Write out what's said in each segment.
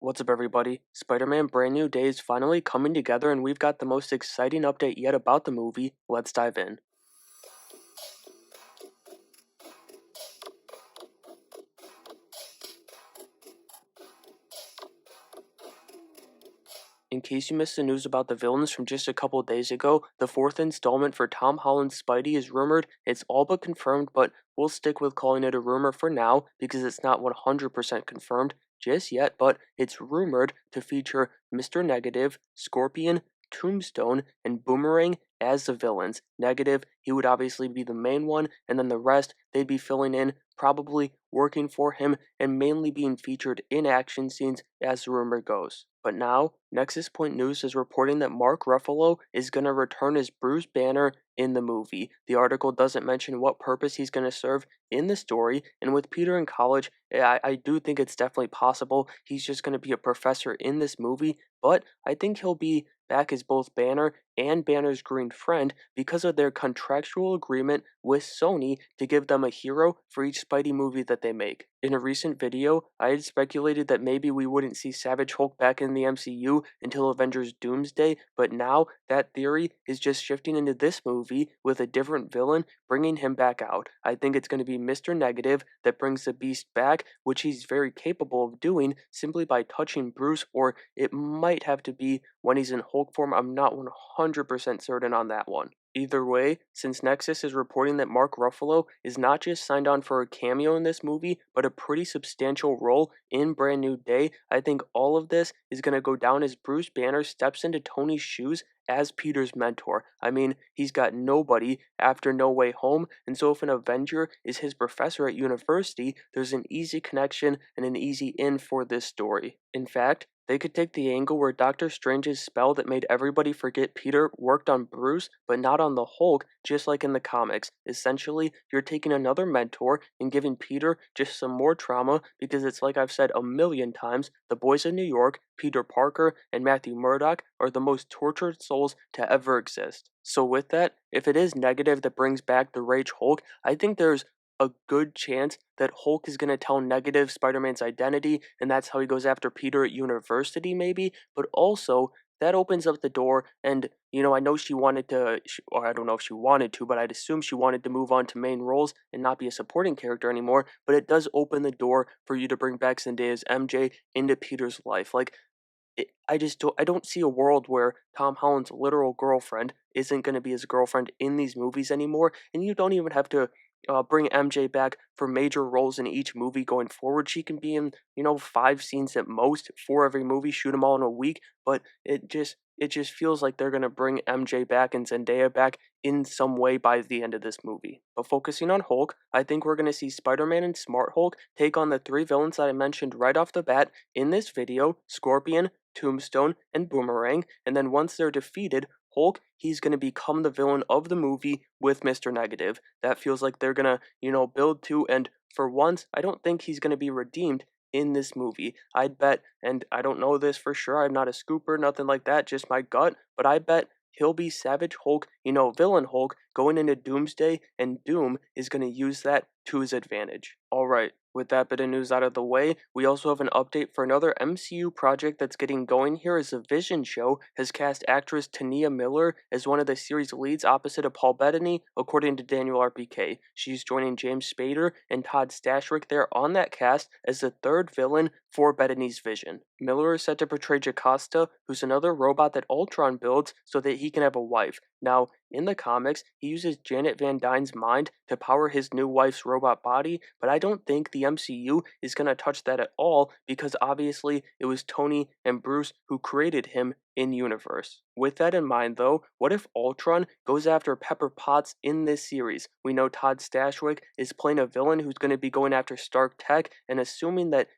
What's up, everybody? Spider-Man Brand New Day is finally coming together, and we've got the most exciting update yet about the movie. Let's dive in. In case you missed the news about the villains from just a couple days ago, the fourth installment for Tom Holland's Spidey is rumored. It's all but confirmed, but we'll stick with calling it a rumor for now because it's not 100% confirmed just yet, but it's rumored to feature Mr. Negative, Scorpion, Tombstone, and Boomerang as the villains. Negative, he would obviously be the main one, and then the rest, they'd be filling in, probably working for him, and mainly being featured in action scenes as the rumor goes. But now, Nexus Point News is reporting that Mark Ruffalo is going to return as Bruce Banner in the movie. The article doesn't mention what purpose he's going to serve in the story, and with Peter in college, I do think it's definitely possible he's just going to be a professor in this movie, but I think he'll be back as both Banner and Banner's green friend because of their contractual agreement with Sony to give them a hero for each Spidey movie that they make. In a recent video, I had speculated that maybe we wouldn't see Savage Hulk back in the MCU until Avengers Doomsday, but now that theory is just shifting into this movie with a different villain, bringing him back out. I think it's going to be Mr. Negative that brings the Beast back, which he's very capable of doing simply by touching Bruce, or it might have to be when he's in Hulk form. I'm not 100% certain on that one. Either way, since Nexus is reporting that Mark Ruffalo is not just signed on for a cameo in this movie, but a pretty substantial role in Brand New Day, I think all of this is going to go down as Bruce Banner steps into Tony's shoes as Peter's mentor. I mean, he's got nobody after No Way Home, and so if an Avenger is his professor at university, there's an easy connection and an easy in for this story. In fact, they could take the angle where Doctor Strange's spell that made everybody forget Peter worked on Bruce, but not on the Hulk, just like in the comics. Essentially, you're taking another mentor and giving Peter just some more trauma because it's like I've said a million times, the boys of New York, Peter Parker, and Matthew Murdock are the most tortured souls to ever exist. So with that, if it is Negative that brings back the Rage Hulk, I think there's a good chance that Hulk is going to tell Negative Spider-Man's identity, and that's how he goes after Peter at university, maybe. But also, that opens up the door, and I know she wanted to, or I don't know if she wanted to, but I'd assume she wanted to move on to main roles and not be a supporting character anymore. But it does open the door for you to bring back Zendaya's MJ into Peter's life. Like, I don't see a world where Tom Holland's literal girlfriend isn't going to be his girlfriend in these movies anymore, and you don't even have to bring MJ back for major roles in each movie going forward. She can be in 5 scenes at most for every movie, shoot them all in a week, but it just feels like they're going to bring MJ back and Zendaya back in some way by the end of this movie. But focusing on Hulk, I think we're going to see Spider-Man and Smart Hulk take on the three villains that I mentioned right off the bat in this video: Scorpion, Tombstone, and Boomerang, and then once they're defeated, Hulk, he's going to become the villain of the movie with Mr. Negative. That feels like they're going to, build to, and for once, I don't think he's going to be redeemed in this movie. I'd bet, and I don't know this for sure, I'm not a scooper, nothing like that, just my gut, but I bet he'll be Savage Hulk, villain Hulk, going into Doomsday, and Doom is going to use that to his advantage. Alright, with that bit of news out of the way, we also have an update for another MCU project that's getting going here as the Vision show has cast actress Tania Miller as one of the series leads opposite of Paul Bettany, according to Daniel RPK. She's joining James Spader and Todd Stashwick there on that cast as the third villain for Bettany's Vision. Miller is set to portray Jocasta, who's another robot that Ultron builds so that he can have a wife. Now, in the comics, he uses Janet Van Dyne's mind to power his new wife's robot body, but I don't think the MCU is going to touch that at all because obviously it was Tony and Bruce who created him in universe. With that in mind though, what if Ultron goes after Pepper Potts in this series? We know Todd Stashwick is playing a villain who's going to be going after Stark Tech, and assuming that,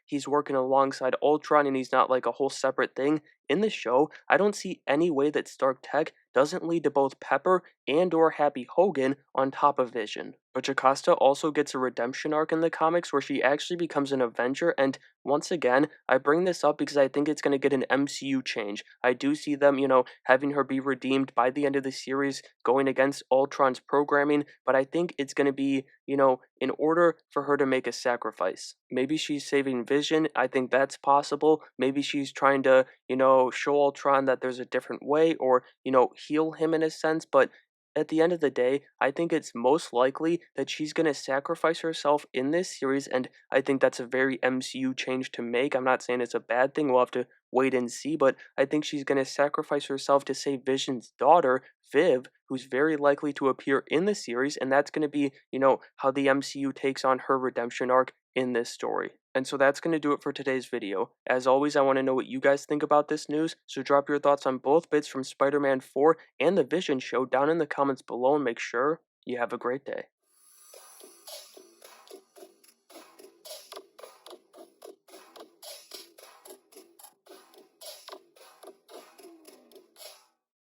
he's working alongside Ultron and he's not like a whole separate thing, in the show, I don't see any way that Stark Tech doesn't lead to both Pepper and or Happy Hogan on top of Vision. But Jocasta also gets a redemption arc in the comics where she actually becomes an Avenger, and once again, I bring this up because I think it's going to get an MCU change. I do see them, having her be redeemed by the end of the series, going against Ultron's programming, but I think it's going to be, in order for her to make a sacrifice. Maybe she's saving Vision. I think that's possible. Maybe she's trying to, show Ultron that there's a different way or, heal him in a sense, but at the end of the day, I think it's most likely that she's going to sacrifice herself in this series, and I think that's a very MCU change to make. I'm not saying it's a bad thing, we'll have to wait and see, but I think she's going to sacrifice herself to save Vision's daughter, Viv, who's very likely to appear in the series, and that's going to be, how the MCU takes on her redemption arc in this story. And so that's going to do it for today's video. As always, I want to know what you guys think about this news, so drop your thoughts on both bits from Spider-Man 4 and the Vision show down in the comments below and make sure you have a great day.